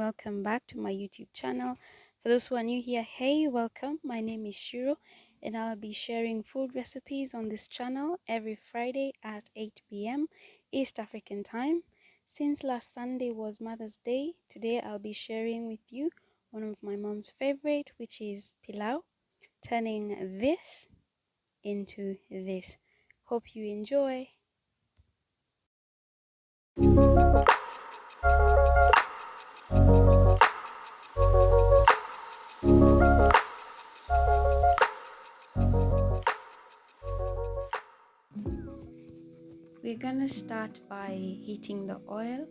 welcome back to my YouTube channel. For those who are new here, hey, welcome. My name is s.h.i.r.o and I'll be sharing food recipes on this channel every Friday at 8 p.m. East African time. Since last Sunday was Mother's Day, today I'll be sharing with you one of my mom's favorite, which is pilau, turning this into this. Hope you enjoy. We're gonna start by heating the oil.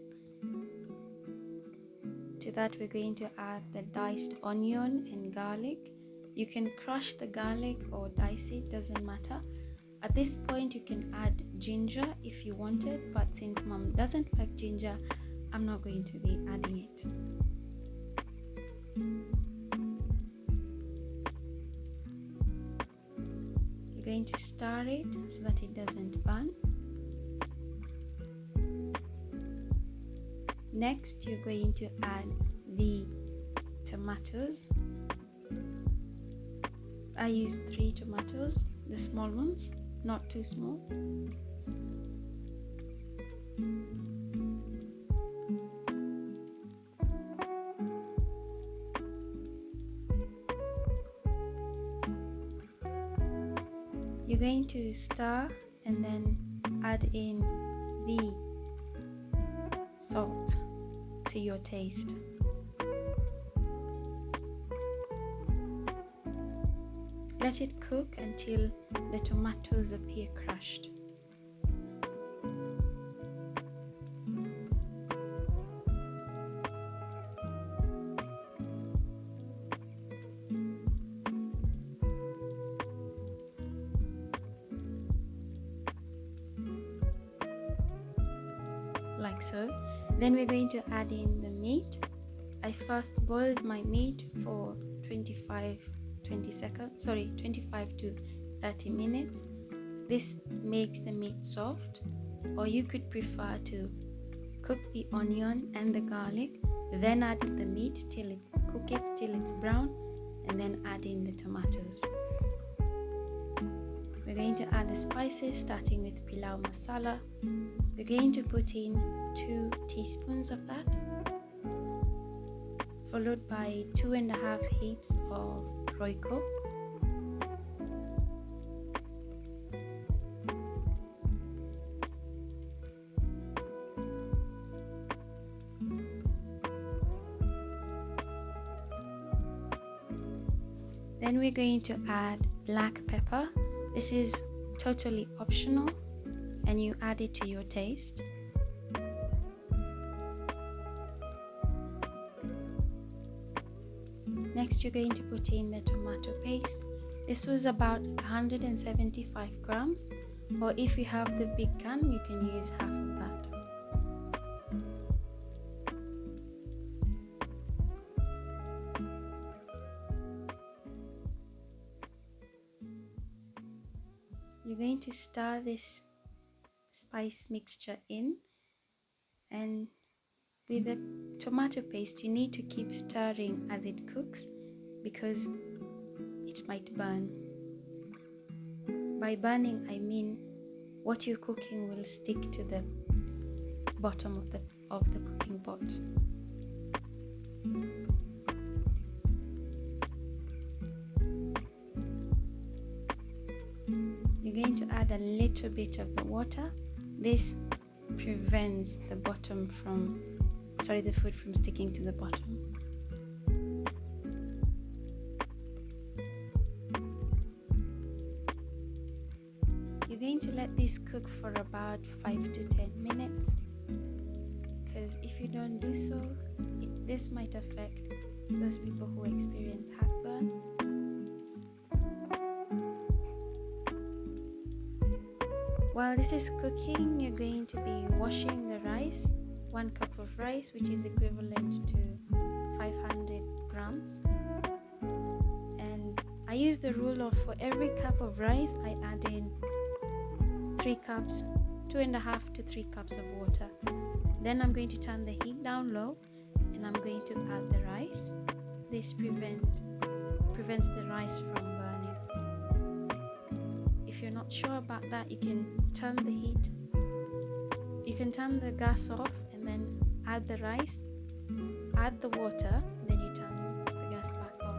To that we're going to add the diced onion and garlic. You can crush the garlic or dice it, doesn't matter. At this point you can add ginger if you wanted, but since mom doesn't like ginger, I'm not going to be adding it. You're going to stir it so that it doesn't burn. Next, you're going to add the tomatoes. I used 3 tomatoes, the small ones, not too small. You're going to stir and then add in the salt to your taste. Let it cook until the tomatoes appear crushed. Like so. Then we're going to add in the meat. I first boiled my meat for 25 to 30 minutes. This makes the meat soft, or you could prefer to cook the onion and the garlic, then add the meat cook it till it's brown, and then add in the tomatoes. We're going to add the spices, starting with pilau masala. We're going to put in 2 teaspoons of that, followed by 2.5 heaps of roiko. Then we're going to add black pepper. This is totally optional and you add it to your taste. Next, you're going to put in the tomato paste. This was about 175 grams, or if you have the big can, you can use half of that. You're going to stir this spice mixture in, and with the tomato paste you need to keep stirring as it cooks because it might burn. By burning I mean what you're cooking will stick to the bottom of the cooking pot. You're going to add a little bit of the water. This prevents the food from sticking to the bottom. You're going to let this cook for about 5 to 10 minutes, because if you don't do so, this might affect those people who experience heartburn. While this is cooking, you're going to be washing the rice, 1 cup of rice, which is equivalent to 500 grams. And I use the rule of for every cup of rice, I add in 3 cups, 2.5 to 3 cups of water. Then I'm going to turn the heat down low and I'm going to add the rice. This prevents the rice from burning. If you're not sure about that, you can turn the gas off and then add the rice, add the water, then you turn the gas back on.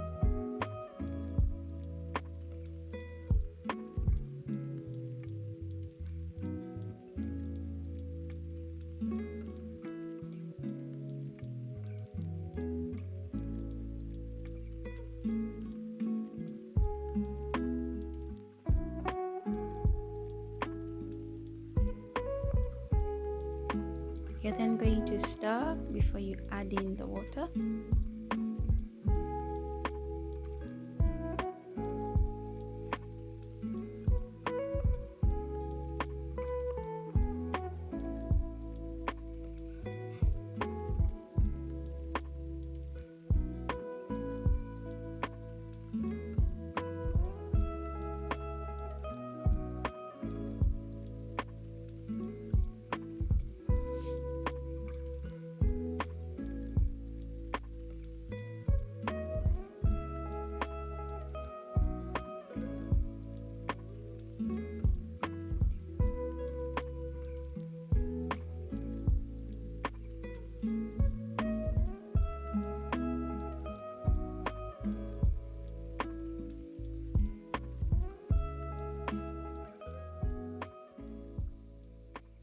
You're then going to stir before you add in the water.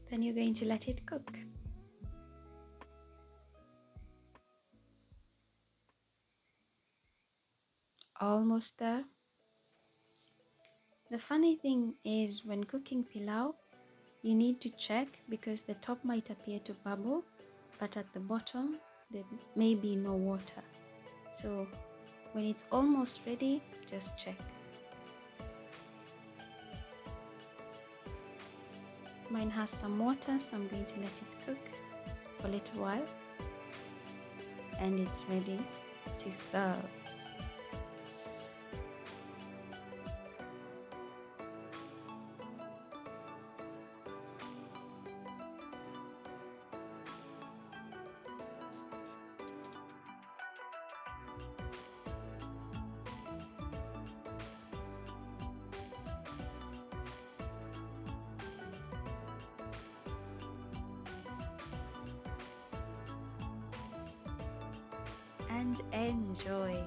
Then you're going to let it cook. Almost there. The funny thing is, when cooking pilau, you need to check because the top might appear to bubble, but at the bottom there may be no water. So when it's almost ready, just check. Mine has some water, so I'm going to let it cook for a little while, and it's ready to serve. And enjoy.